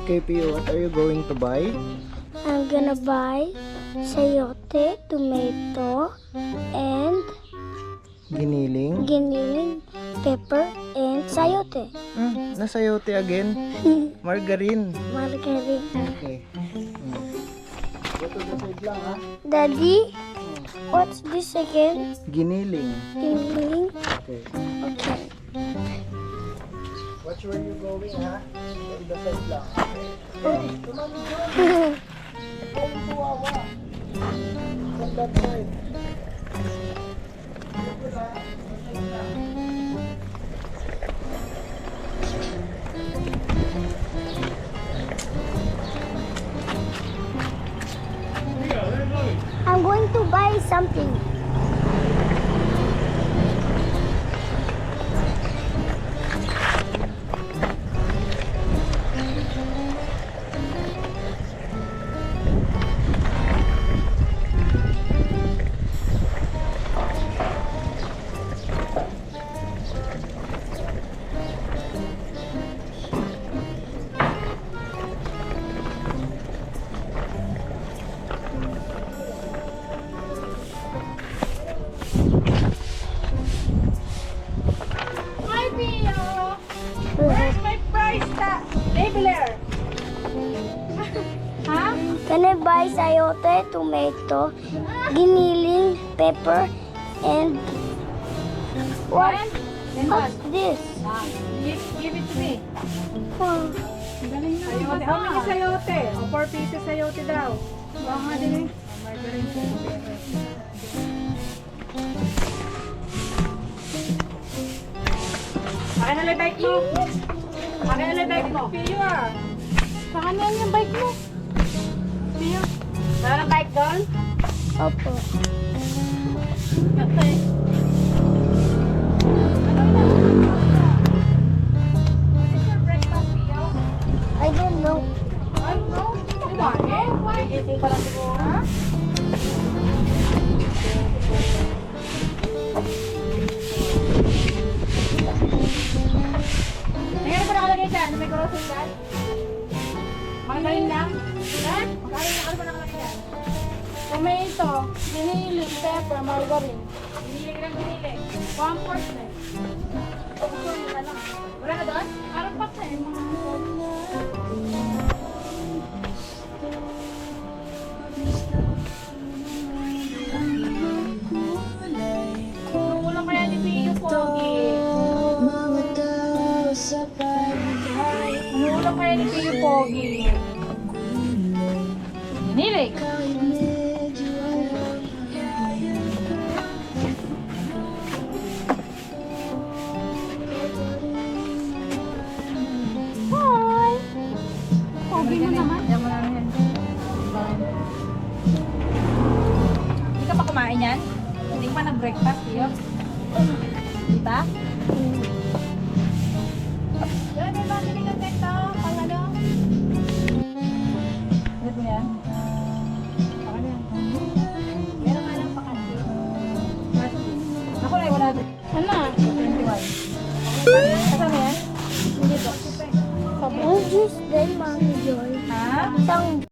Okay, Pio, what are you going to buy? I'm gonna buy sayote, tomato, and Giniling? giniling, pepper, and sayote. Nasayote again? Margarine. Margarine. Okay. Go to the side lang, ha? Daddy, what's this again? Giniling. Giniling. Okay. Okay. Watch where you're going, ha? Go to the side lang. Hey, tumali dyan. Ay, tuwawa. From that side. I'm going to buy something. Hi, Pio! Where's my price tag? Labeler! Ha? Can I buy sayote, tomato, giniling, pepper, and what? What's this? Give it to me. Oh, Sayote. How many sayote? O 4 pieces sayote daw. Baka nga din eh. Margarine sayote. Akin na lang bike mo. Akin na lang bike mo. Pio ah. Saka na yan yung bike mo. Pio. Meron ang bike doon? opo. Okay. What is your breakfast, Pio? I don't know. Ay, no. Kumain? Gigising pa lang siguro. Ha? Nangyari pa nakalagay dyan? May grocery dyan? Margarine lang? Ha? Margarine lang ba nakalagay dyan? Tomato, giniling, pepper, margarine. Giniling lang giniling. 1/4 na. Wala na doon? Parang pa sa Kulang kaya ni Pio Pogi. Kulang kaya ni Pio Pogi. Ginilig. Hi! Pogi mo naman. Hindi ka pa kumain yan? Hindi ka pa nag-breakfast, Pio? Diba? Yan, diba? Hindi ka tekto. Pang ano? Ulit mo yan? Pang ano yan? Meron nga lang pakati. Ako na, wala doon. Ano? 21. Kasama yan? Hindi to. Oh, juice then, mommy.